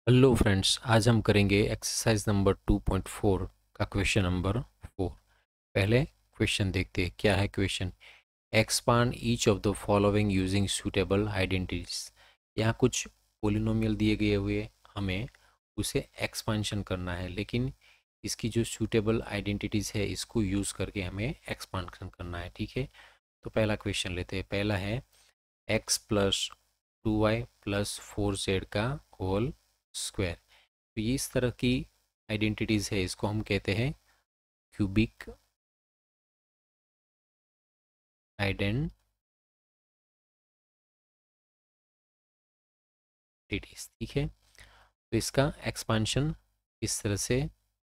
Hello friends, आज हम करेंगे एक्सरसाइज नंबर 2.4 का क्वेश्चन नंबर 4। पहले क्वेश्चन देखते हैं। क्या है question? Expand each of the following using suitable identities. यहाँ कुछ पोलिनोमियल दिए गए हुए, हमें उसे एक्सपांशन करना है, लेकिन इसकी जो सूटेबल आइडेंटिटीज है इसको यूज़ करके हमें एक्सपांशन करना है। ठीक है, तो पहला क्वेश्चन लेते हैं। पहला है x plus 2y plus 4z का होल स्क्वायर। तो ये इस तरह की आइडेंटिटीज है, इसको हम कहते हैं क्यूबिक आइडेंटिटीज। ठीक है, तो इसका एक्सपांशन किस तरह से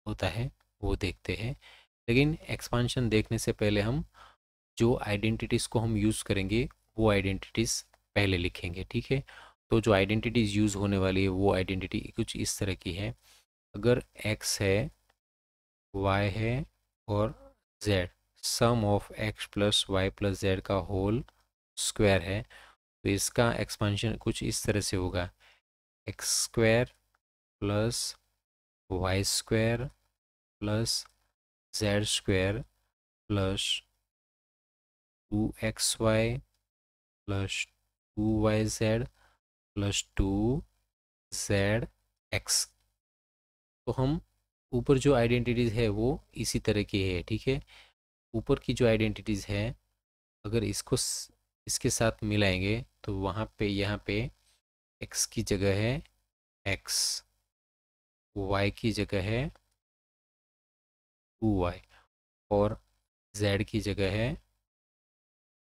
होता है वो देखते हैं। लेकिन एक्सपांशन देखने से पहले हम जो आइडेंटिटीज को हम यूज़ करेंगे वो आइडेंटिटीज पहले लिखेंगे। ठीक है, तो जो आइडेंटिटीज यूज़ होने वाली है वो आइडेंटिटी कुछ इस तरह की है। अगर x है, y है और z, sum of x plus Y plus Z का होल स्क्वायर है, तो इसका एक्सपांशन कुछ इस तरह से होगा। X square plus Y square plus Z square plus 2xy plus 2yz plus 2zx। तो हम ऊपर जो आइडेंटिटीज है वो इसी तरह की है। ठीक है, ऊपर की जो आइडेंटिटीज है, अगर इसके साथ मिलाएंगे तो वहाँ पे यहाँ पे x की जगह है x, y की जगह है 2y और z की जगह है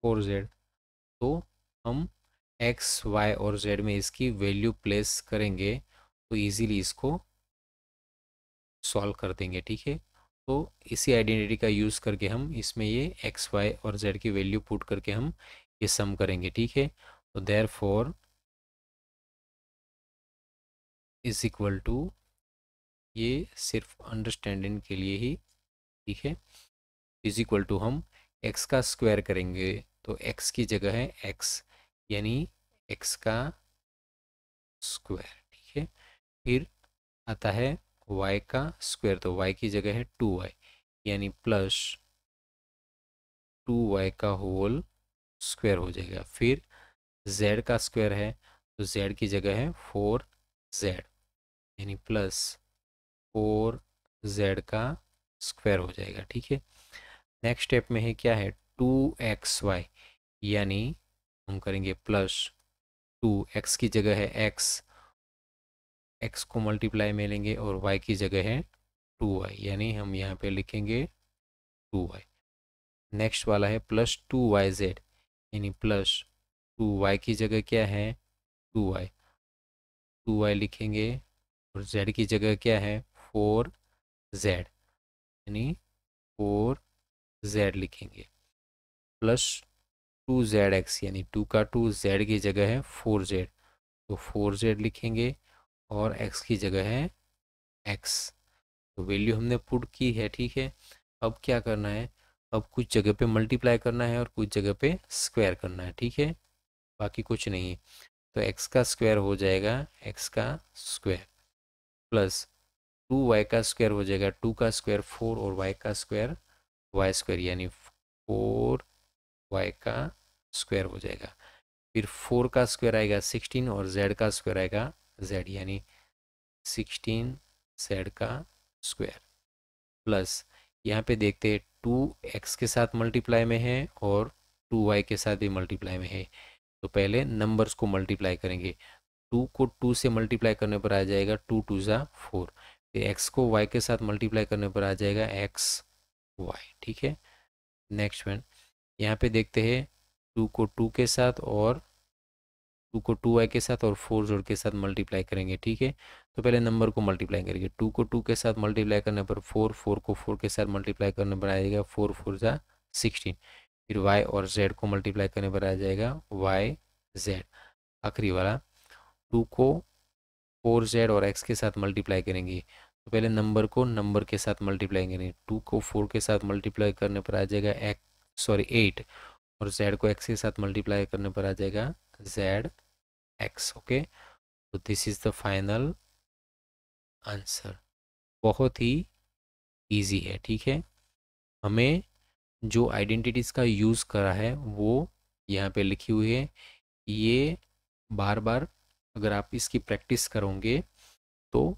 4z। तो हम x, y और z में इसकी वैल्यू प्लेस करेंगे तो इजीली इसको सॉल्व कर देंगे। ठीक है, तो इसी आइडेंटिटी का यूज़ करके हम इसमें ये x, y और z की वैल्यू पुट करके हम ये सम करेंगे। ठीक है, तो therefore is equal to, ये सिर्फ अंडरस्टैंडिंग के लिए ही। ठीक है, इज इक्वल टू हम x का स्क्वायर करेंगे तो x की जगह है x, यानी x का स्क्वायर। ठीक है, फिर आता है y का स्क्वायर तो y की जगह है 2y, यानी प्लस 2y का होल स्क्वायर हो जाएगा। फिर z का स्क्वायर है तो z की जगह है 4z, यानी प्लस 4z का स्क्वायर हो जाएगा। ठीक है, नेक्स्ट स्टेप में है क्या है 2xy, यानी हम करेंगे प्लस 2x की जगह है x को मल्टीप्लाई में लेंगे और y की जगह है 2y, यानी हम यहाँ पे लिखेंगे 2y। नेक्स्ट वाला है प्लस 2yz, यानी प्लस 2y की जगह क्या है 2y, 2y लिखेंगे और z की जगह क्या है 4z, यानी 4z लिखेंगे। प्लस 2zx, यानी 2 का 2 z की जगह है 4z, तो 4z लिखेंगे और x की जगह है x। तो वैल्यू हमने पुट की है। ठीक है, अब क्या करना है, अब कुछ जगह पे मल्टीप्लाई करना है और कुछ जगह पे स्क्वायर करना है। ठीक है, बाकी कुछ नहीं। तो x का स्क्वायर हो जाएगा x का स्क्वायर प्लस 2y का स्क्वायर हो जाएगा 2 का स्क्वायर 4 और y का स्क्वायर y स्क्वायर, यानी 4y का स्क्वायर हो जाएगा। फिर 4 का स्क्वायर आएगा 16 और z का स्क्वायर आएगा z, यानी 16z का स्क्वायर प्लस यहाँ पे देखते हैं 2x के साथ मल्टीप्लाई में है और 2y के साथ भी मल्टीप्लाई में है। तो पहले नंबर्स को मल्टीप्लाई करेंगे। 2 को 2 से मल्टीप्लाई करने पर आ जाएगा 2 2 ज़ा 4। फिर x को y के साथ मल्टीप्लाई करने पर आ जाएगा x y। ठीक है, नेक्स्ट वन यहाँ पे देखते हैं 2 को 2 के साथ और 2 को 2y के साथ और 4 जोड़ के साथ मल्टीप्लाई करेंगे। ठीक है, तो पहले नंबर को मल्टीप्लाई करेंगे। 2 को 2 के साथ मल्टीप्लाई करने पर 4, 4 को 4 के साथ मल्टीप्लाई करने पर आएगा 4 4 ज़ा 16। फिर y और z को मल्टीप्लाई करने पर आ जाएगा y z। आखिरी वाला 2 को 4z और x के साथ मल्टीप्लाई करेंगे, तो पहले नंबर को नंबर के साथ मल्टीप्लाई करेंगे। 2 को 4 के साथ मल्टीप्लाई करने पर आ जाएगा 8 और z को x के साथ मल्टीप्लाई करने पर आ जाएगा z x। Okay, so this is the final answer. बहुत ही इजी है, ठीक है। हमें जो आइडेंटिटीज़ का यूज़ करा है वो यहाँ पे लिखी हुई है। ये बार बार अगर आप इसकी प्रैक्टिस करोगे तो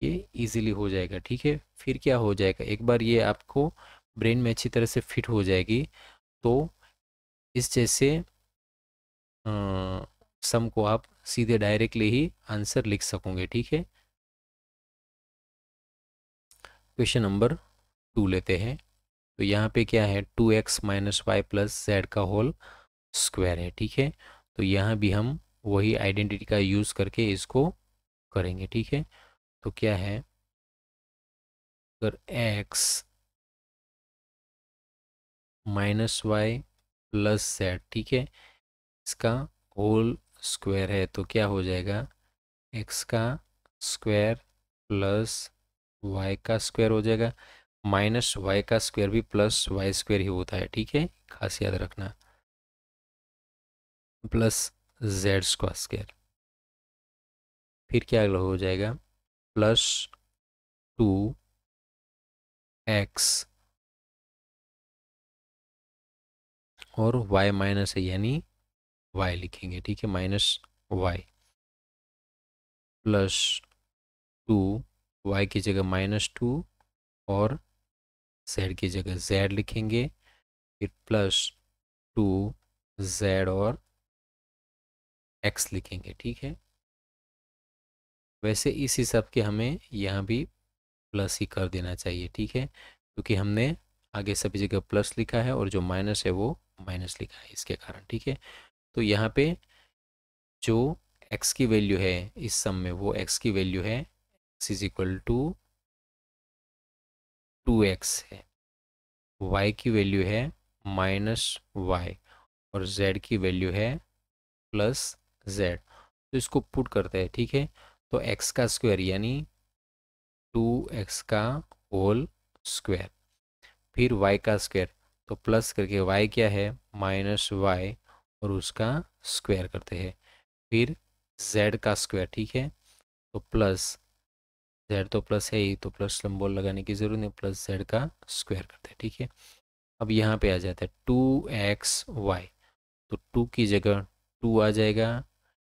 ये इजीली हो जाएगा, ठीक है। फिर क्या हो जाएगा, एक बार ये आपको ब्रेन में अच्छी तरह से फिट हो जाएगी तो इस जैसे सम को आप सीधे डायरेक्टली ही आंसर लिख सकोगे, ठीक है। क्वेश्चन नंबर 2 लेते हैं। तो यहाँ पे क्या है, 2x - y + z का होल स्क्वायर है, ठीक है। तो यहाँ भी हम वही आइडेंटिटी का यूज़ करके इसको करेंगे, ठीक है। तो क्या है, अगर x - y + z, ठीक है, इसका होल स्क्वायर है तो क्या हो जाएगा, x का स्क्वायर प्लस y का स्क्वायर हो जाएगा। -y का स्क्वायर भी +y² ही होता है, ठीक है, खास याद रखना। प्लस z का स्क्वायर, फिर क्या हो जाएगा, +2x और y माइनस है यानी y लिखेंगे, ठीक है, -y +2, y की जगह -2 और z की जगह z लिखेंगे, फिर +2z और x लिखेंगे, ठीक है। वैसे इस हिसाब के हमें यहाँ भी प्लस ही कर देना चाहिए, ठीक है, क्योंकि हमने आगे सभी जगह प्लस लिखा है और जो माइनस है वो माइनस लिखा है इसके कारण, ठीक है। तो यहाँ पे जो x की वैल्यू है इस सम में, वो x की वैल्यू है x = 2x है, y की वैल्यू है -y और z की वैल्यू है +z। तो इसको पुट करते हैं, ठीक है। तो x का स्क्वायर यानी 2x का होल स्क्वायर, फिर y का स्क्वायर, तो प्लस करके y क्या है -y और उसका स्क्वायर करते हैं, फिर z का स्क्वायर, ठीक है। तो प्लस z तो प्लस है ही, तो प्लस सिंबल लगाने की जरूरत नहीं, प्लस z का स्क्वायर करते हैं, ठीक है। अब यहाँ पे आ जाता है 2xy, तो 2 की जगह 2 आ जाएगा,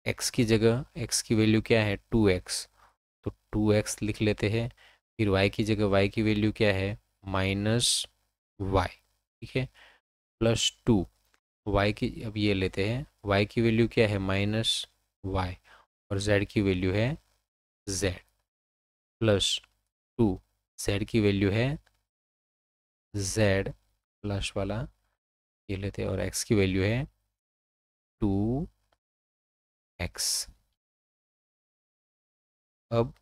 x की जगह x की वैल्यू क्या है 2x, तो 2x लिख लेते हैं, फिर y की जगह y की वैल्यू क्या है -y, ठीक है, +2 y की, अब ये लेते हैं, y की वैल्यू क्या है -y और z की वैल्यू है z, +2 z की वैल्यू है z प्लस वाला ये लेते हैं और x की वैल्यू है 2x। अब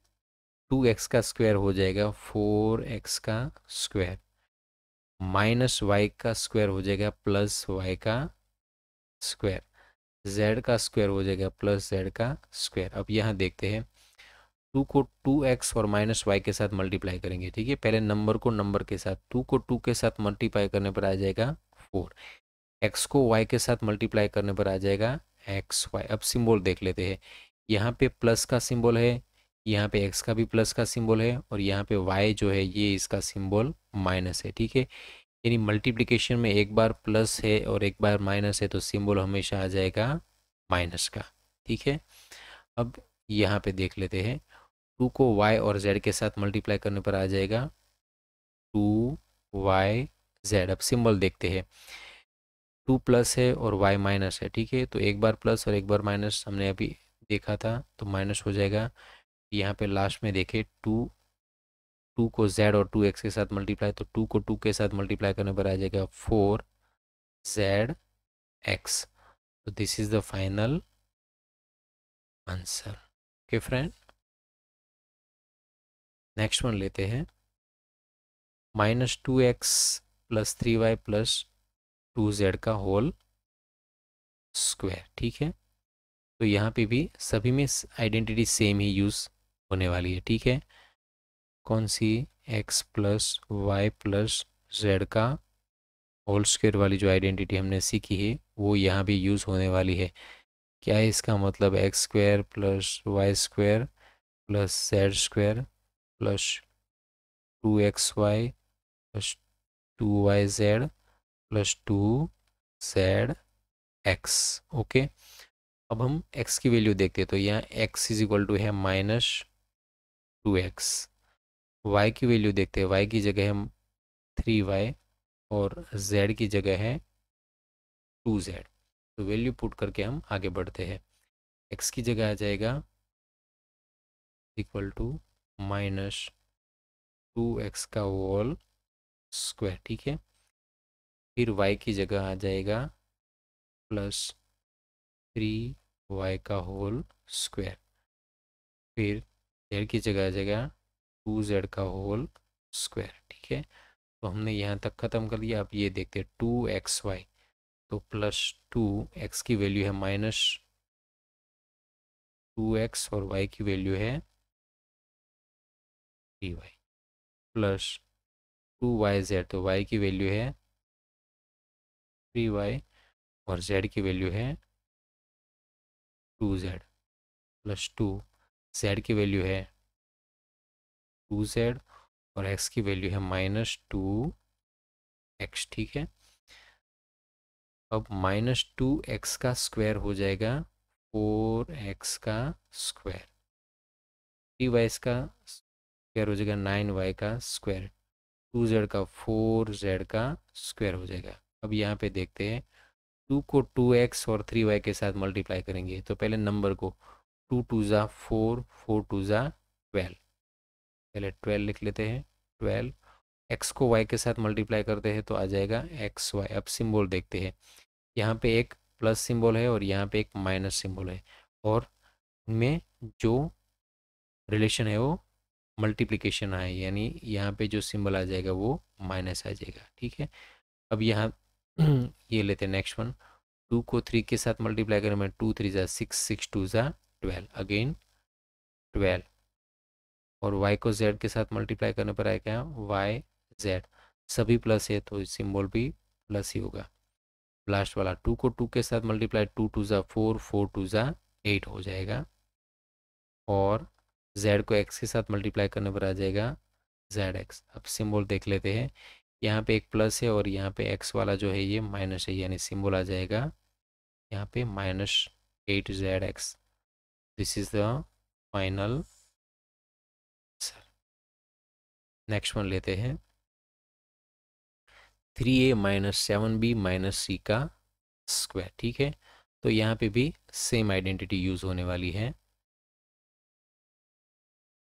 2x का स्क्वायर हो जाएगा 4x का स्क्वायर, -y का स्क्वायर हो जाएगा +y का स्क्वायर, z का स्क्वायर हो जाएगा +z का स्क्वायर। अब यहाँ देखते हैं, 2 को 2x और -y के साथ मल्टीप्लाई करेंगे, ठीक है। पहले नंबर को नंबर के साथ, 2 को 2 के साथ मल्टीप्लाई करने पर आ जाएगा 4, x को y के साथ मल्टीप्लाई करने पर आ जाएगा xy। अब सिंबल देख लेते हैं, यहाँ पे प्लस का सिंबल है, यहाँ पे x का भी प्लस का सिंबल है और यहाँ पे y जो है ये इसका सिंबल माइनस है, ठीक है। यानी मल्टीप्लिकेशन में एक बार प्लस है और एक बार माइनस है तो सिंबल हमेशा आ जाएगा माइनस का, ठीक है। अब यहाँ पे देख लेते हैं, 2 को y और z के साथ मल्टीप्लाई करने पर आ जाएगा 2yz। अब सिंबल देखते हैं, 2 प्लस है और y माइनस है, ठीक है, तो एक बार प्लस और एक बार माइनस हमने अभी देखा था तो माइनस हो जाएगा। यहाँ पे लास्ट में देखें, 2 को z और 2x के साथ मल्टीप्लाई, तो 2 को 2 के साथ मल्टीप्लाई करने पर आ जाएगा 4zx। तो this is the final answer. Okay friend, next one लेते हैं, -2x + 3y + 2z का होल स्क्वायर, ठीक है। तो यहाँ पे भी सभी में आइडेंटिटी सेम ही यूज़ होने वाली है, ठीक है। कौन सी, x + y + z का होल स्क्वायर वाली जो आइडेंटिटी हमने सीखी है वो यहाँ भी यूज़ होने वाली है। क्या है इसका मतलब, x² + y² + z² plus 2xy plus 2yz plus 2zx। Okay, अब हम x की वैल्यू देखते हैं, तो यहाँ x इज इक्वल टू है -2x। y की वैल्यू देखते हैं, y की जगह है 3y और z की जगह है 2z। तो वैल्यू पुट करके हम आगे बढ़ते हैं। x की जगह आ जाएगा इक्वल टू -2x का होल स्क्वायर, ठीक है। फिर y की जगह आ जाएगा +3y का होल स्क्वायर। फिर z की जगह आ जाएगा 2z का होल स्क्वायर, ठीक है। तो हमने यहाँ तक ख़त्म कर लिया। अब ये देखते हैं 2xy, तो +2x की वैल्यू है -2x और y की वैल्यू है 3y प्लस 2yz, तो y की वैल्यू है 3y और z की वैल्यू है 2z प्लस 2, z की वैल्यू है 2z और x की वैल्यू है -2x, ठीक है। अब -2x का स्क्वायर हो जाएगा 4x का स्क्वायर, 3y का स्क्वायर हो जाएगा 9y का स्क्वायर, 2z का 4z का स्क्वायर हो जाएगा। अब यहाँ पे देखते हैं, 2 को 2x और 3y के साथ मल्टीप्लाई करेंगे, तो पहले नंबर को 2 टू ज़ा 4, 4 टू ज़ा 12, पहले 12 लिख लेते हैं। 12 x को y के साथ मल्टीप्लाई करते हैं तो आ जाएगा xy। अब सिंबल देखते हैं, यहाँ पे एक प्लस सिंबल है और यहाँ पे एक माइनस सिंबल है, और इनमें जो रिलेशन है वो मल्टीप्लिकेशन है, यानी यहाँ पे जो सिंबल आ जाएगा वो माइनस आ जाएगा, ठीक है। अब यहाँ ये लेते हैं नेक्स्ट वन, 2 को 3 के साथ मल्टीप्लाई करें मैं, 2 3 ज़ा 6, 6 2 ज़ा 12, अगेन 12, और y को z के साथ मल्टीप्लाई करने पर आएगा y z, सभी प्लस है तो सिंबल भी प्लस ही होगा। लास्ट वाला 2 को 2 के साथ मल्टीप्लाई, 2 2 ज़ा 4, 4 2 ज़ा 8 हो जाएगा, और z को x के साथ मल्टीप्लाई करने पर आ जाएगा zx। अब सिंबल देख लेते हैं, यहाँ पे एक प्लस है और यहाँ पे x वाला जो है ये माइनस है, यानी सिंबल आ जाएगा यहाँ पे -8zx। This is the final. Next one लेते हैं, 3a-7b-c का स्क्वायर, ठीक है। तो यहाँ पे भी सेम आइडेंटिटी यूज होने वाली है,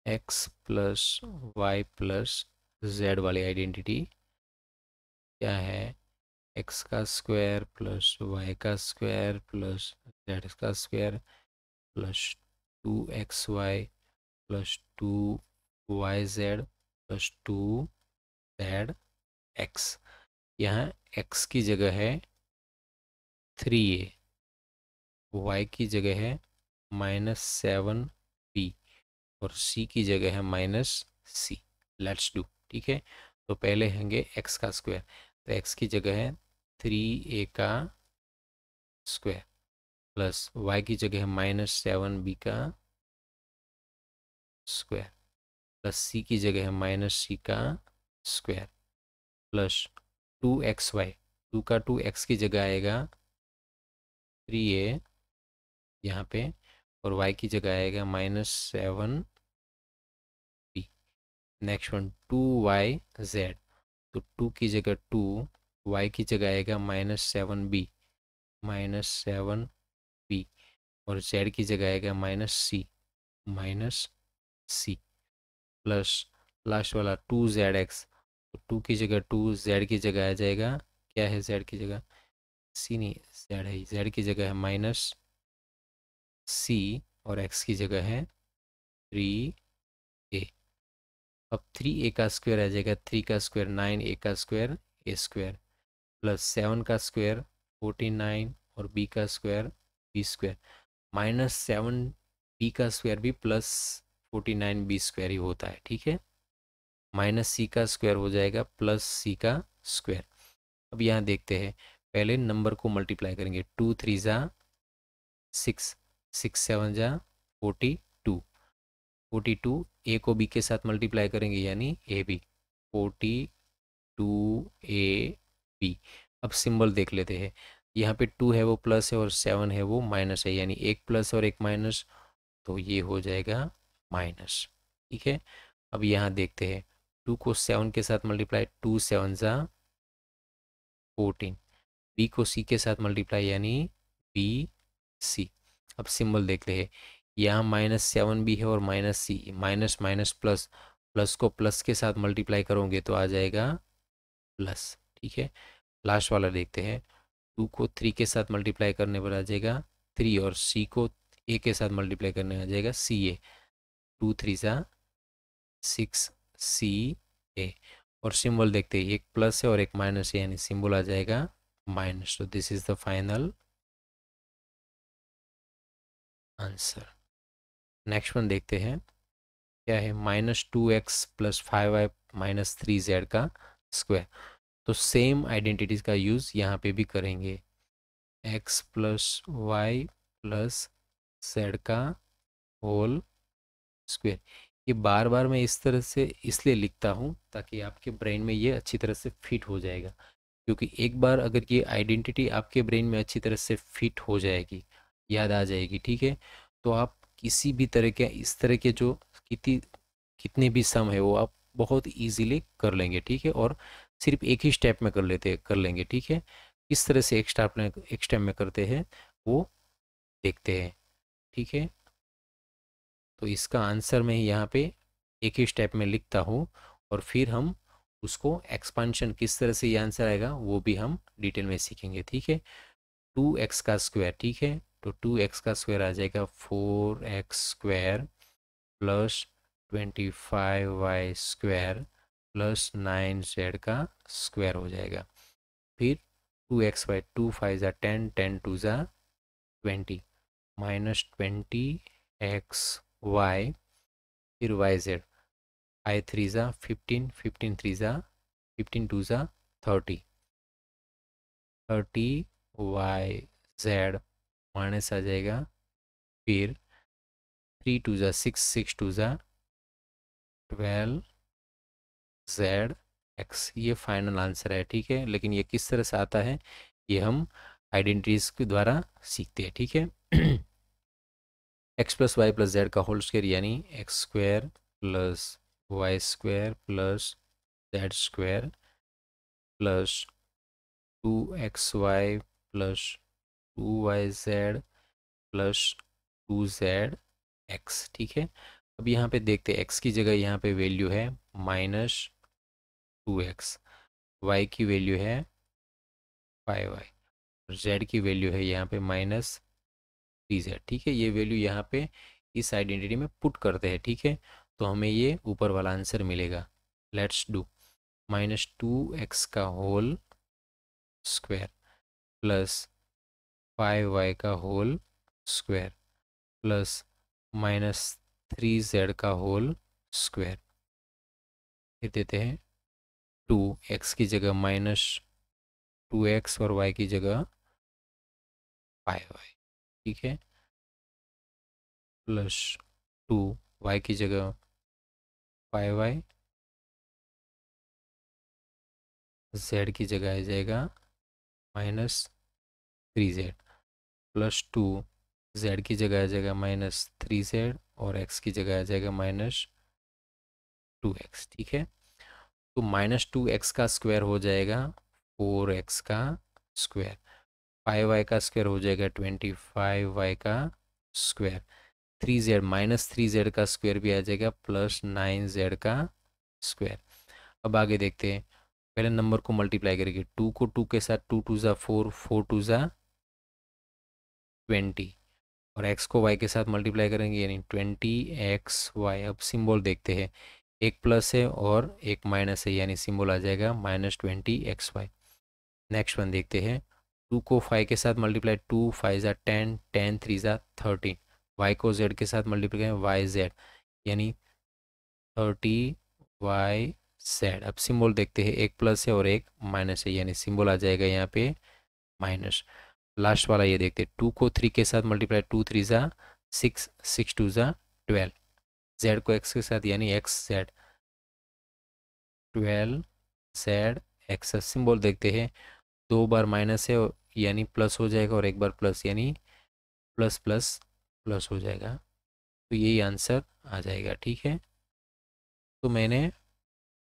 x plus Y plus z वाली आइडेंटिटी क्या है, x का स्क्वायर प्लस y का स्क्वायर प्लस z का square plus 2xy plus 2yz plus 2zx। यहाँ x की जगह है 3a, y की जगह है -7b और c की जगह है -c। लेट्स डू, ठीक है। तो पहले होंगे x का स्क्वायर, तो x की जगह है 3a का स्क्वायर प्लस y की जगह है -7b का स्क्वायर प्लस c की जगह है -c का स्क्वायर प्लस 2xy, 2 का 2 x की जगह आएगा 3a यहाँ पे, और y की जगह आएगा -7b। नेक्स्ट वन 2yz, तो 2 की जगह 2, y की जगह आएगा -7b, -7b, और z की जगह आएगा -c प्लस लास्ट वाला 2zx, तो 2 की जगह 2, z की जगह आ जाएगा, क्या है z की जगह, c नहीं z है, z की जगह है -c और x की जगह है 3a। अब 3a का स्क्वायर आ जाएगा, 3 का स्क्वायर 9, a का स्क्वायर a स्क्वायर प्लस 7 का स्क्वायर 49 और b का स्क्वायर b स्क्वायर, -7b का स्क्वायर भी +49b स्क्वायर ही होता है, ठीक है। -c का स्क्वायर हो जाएगा +c का स्क्वायर। अब यहाँ देखते हैं, पहले नंबर को मल्टीप्लाई करेंगे, 2 3 ज़ा 6, 6 7 ज़ा 42, 42 ए को बी के साथ मल्टीप्लाई करेंगे यानी ए बी, 42 ए बी। अब सिंबल देख लेते हैं, यहाँ पे 2 है वो प्लस है और 7 है वो माइनस है, यानी एक प्लस और एक माइनस, तो ये हो जाएगा माइनस। ठीक है, अब यहाँ देखते हैं, 2 को 7 के साथ मल्टीप्लाई, 2 7 ज़ा 14, बी को सी के साथ मल्टीप्लाई यानी बी सी। अब सिंबल देख ले, यहाँ -7 भी है और -c, minus minus plus, plus को प्लस के साथ मल्टीप्लाई करोगे तो आ जाएगा प्लस। ठीक है, लास्ट वाला देखते हैं, 2 को 3 के साथ मल्टीप्लाई करने पर आ जाएगा 3 और c को a के साथ मल्टीप्लाई करने आ जाएगा सी ए, 2 3 ज़ा 6 सी ए। और सिंबल देखते हैं, एक प्लस है और एक माइनस है, यानी सिंबल आ जाएगा माइनस। तो this is the final answer. Next one देखते हैं, क्या है, -2x + 5y - 3z का स्क्वायर। तो सेम आइडेंटिटीज का यूज़ यहाँ पे भी करेंगे, x + y + z का होल स्क्वायर। ये बार बार मैं इस तरह से इसलिए लिखता हूँ ताकि आपके ब्रेन में ये अच्छी तरह से फिट हो जाएगा, क्योंकि एक बार अगर ये आइडेंटिटी आपके ब्रेन में अच्छी तरह से फिट हो जाएगी, याद आ जाएगी, ठीक है, तो आप किसी भी तरह के इस तरह के जो कितने भी सम है वो आप बहुत इजीली कर लेंगे। ठीक है, और सिर्फ एक ही स्टेप में कर लेंगे। ठीक है, किस तरह से एक स्टेप में करते हैं वो देखते हैं। ठीक है, तो इसका आंसर मैं यहाँ पे एक ही स्टेप में लिखता हूँ और फिर हम उसको एक्सपांशन किस तरह से ये आंसर आएगा वो भी हम डिटेल में सीखेंगे। ठीक है, 2x का स्क्वायर, ठीक है, तो 2x का स्क्वायर आ जाएगा 4x² + 25y² + 9z का स्क्वायर हो जाएगा। फिर 2x/2 2 5 ज़ा 10 10 2 ज़ा 20 -20xy, फिर yz, I 3 ज़ा 15 15 3 ज़ा 15 2 ज़ा 30 30yz माइनस आ जाएगा, फिर 3 2 ज़ा 6 6 2 ज़ा 12zx। ये फाइनल आंसर है। ठीक है, लेकिन ये किस तरह से आता है ये हम आइडेंटिटीज के द्वारा सीखते हैं। ठीक है, x + y + z का होल स्क्वायर यानी x² + y² + z² + 2xy + 2yz + 2zx। ठीक है, अब यहाँ पे देखते हैं, x की जगह यहाँ पे वैल्यू है -2x, y की वैल्यू है 5y, और z की वैल्यू है यहाँ पे -3z। ठीक है, ये वैल्यू यहाँ पे इस आइडेंटिटी में पुट करते हैं। ठीक है, तो हमें ये ऊपर वाला आंसर मिलेगा। लेट्स डू, -2x का होल स्क्वायर + 5y का होल स्क्वायर + -3z का होल स्क्वायर। फिर देते हैं 2x की जगह -2x और y की जगह 5y। ठीक है, +2y की जगह 5y, z की जगह आ जाएगा -3z, +2 z की जगह आ जाएगा -3z और x की जगह आ जाएगा -2x। ठीक है, तो -2x का स्क्वायर हो जाएगा 4x का स्क्वायर, 5y का स्क्वायर हो जाएगा 25y का स्क्वायर, 3z -3z का स्क्वायर भी आ जाएगा +9z का स्क्वायर। अब आगे देखते हैं, पहले नंबर को मल्टीप्लाई करेंगे, 2 को 2 के साथ, 2 2 ज़ा 4 4 2 ज़ा 20, और x को y के साथ मल्टीप्लाई करेंगे यानी 20xy। अब सिंबल देखते हैं, एक प्लस है और एक माइनस है, यानी सिंबल आ जाएगा -20xy। नेक्स्ट वन देखते हैं, 2 को 5 के साथ मल्टीप्लाई, 2 5 ज़ा 10 10 3 ज़ा 13, y को z के साथ मल्टीप्लाई करें yz यानी 30yz। अब सिंबल देखते हैं, एक प्लस है और एक माइनस है, यानी सिंबल आ जाएगा यहाँ पे माइनस। लास्ट वाला ये देखते हैं, 2 को 3 के साथ मल्टीप्लाई, 2 3 ज़ा 6 6 2 ज़ा 12, जेड को एक्स के साथ यानी x Z, 12 Z x. Symbol देखते हैं, 2 बार माइनस है यानी प्लस हो जाएगा, और 1 बार प्लस यानी प्लस प्लस प्लस हो जाएगा। तो यही आंसर आ जाएगा। ठीक है, तो मैंने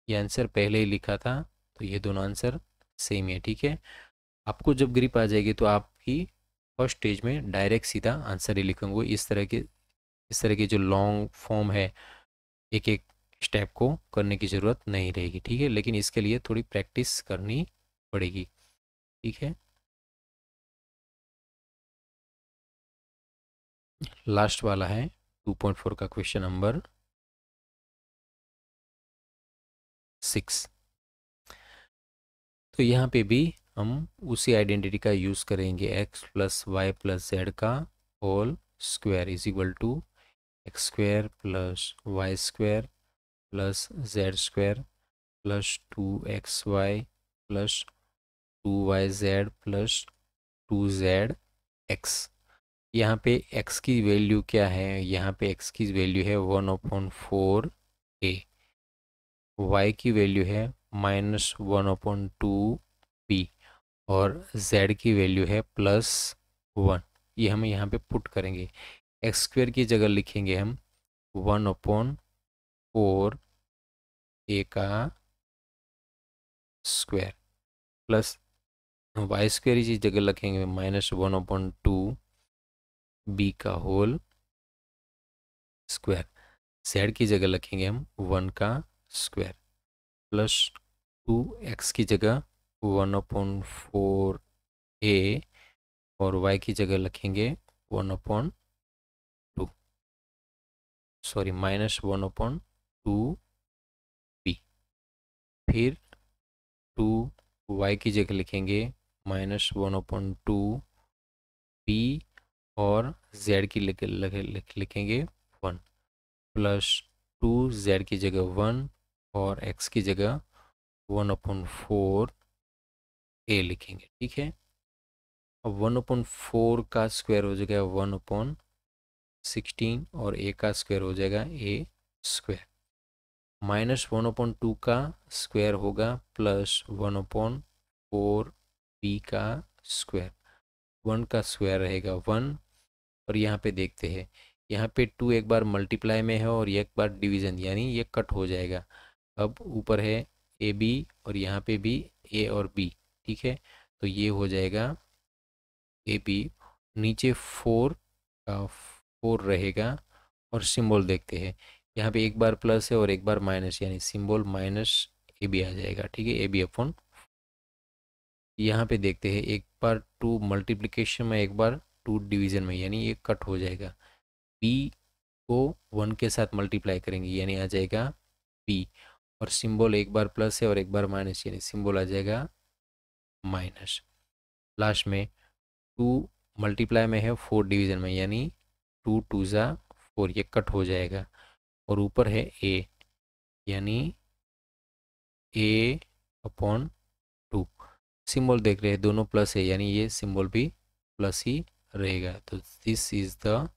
ये आंसर पहले ही लिखा था, तो ये दोनों आंसर सेम है। ठीक है, आपको जब ग्रिप आ जाएगी तो आपकी फर्स्ट स्टेज में डायरेक्ट सीधा आंसर ही लिखेंगे। इस तरह के जो लॉन्ग फॉर्म है, एक एक स्टेप को करने की ज़रूरत नहीं रहेगी। ठीक है, लेकिन इसके लिए थोड़ी प्रैक्टिस करनी पड़ेगी। ठीक है, लास्ट वाला है 2.4 का क्वेश्चन नंबर 6। तो यहाँ पे भी हम उसी आइडेंटिटी का यूज़ करेंगे, X plus Y plus Z का whole square is equal to X square plus Y square plus Z square plus 2xy plus 2yz plus 2zx। यहाँ पे x की वैल्यू क्या है? यहाँ पे x की वैल्यू है 1/4a, y की वैल्यू है -1/2b, और z की वैल्यू है +1। ये हम यहाँ पे पुट करेंगे। एक्स स्क्वायर की जगह लिखेंगे हम 1/4a का स्क्वायर, प्लस वाई स्क्वायर इसी जगह लिखेंगे -1/2b का होल स्क्वायर। जेड की जगह लिखेंगे हम 1 का स्क्वायर, प्लस 2x की जगह 1/4a, और y की जगह लिखेंगे 1/2, सॉरी -1/2b। फिर 2y की जगह लिखेंगे -1/2b, और z की लिखेंगे 1, प्लस 2z की जगह 1, और x की जगह 1/4a लिखेंगे। ठीक है, अब 1/4 का स्क्वायर हो जाएगा 1/16, और a का स्क्वायर हो जाएगा a स्क्वायर, -1/2 का स्क्वायर होगा प्लस 1/4b का स्क्वायर, 1 का स्क्वायर रहेगा 1। और यहाँ पे देखते हैं, यहाँ पे 2 एक बार मल्टीप्लाई में है और एक बार डिवीज़न, यानी ये कट हो जाएगा। अब ऊपर है ए बी, और यहाँ पे भी ए और बी। ठीक है, तो ये हो जाएगा ए बी, नीचे 4 का 4 रहेगा, और सिंबल देखते हैं, यहाँ पे एक बार प्लस है और एक बार माइनस, यानी सिंबल माइनस ए बी आ जाएगा। ठीक है, ए बी अपॉन, यहाँ पे देखते हैं एक बार 2 मल्टीप्लिकेशन में, एक बार 2 डिवीज़न में, यानी ये कट हो जाएगा। बी को 1 के साथ मल्टीप्लाई करेंगे, यानी आ जाएगा बी, और सिंबल एक बार प्लस है और एक बार माइनस, यानी सिंबल आ जाएगा माइनस। लास्ट में 2 मल्टीप्लाई में है 4 डिवीज़न में, यानी 2 2 ज़ा 4, ये कट हो जाएगा। और ऊपर है ए, यानी ए अपॉन 2, सिंबल देख रहे हैं दोनों प्लस है, यानी ये सिंबल भी प्लस ही रहेगा। तो this is the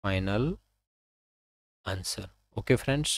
final answer. Okay friends.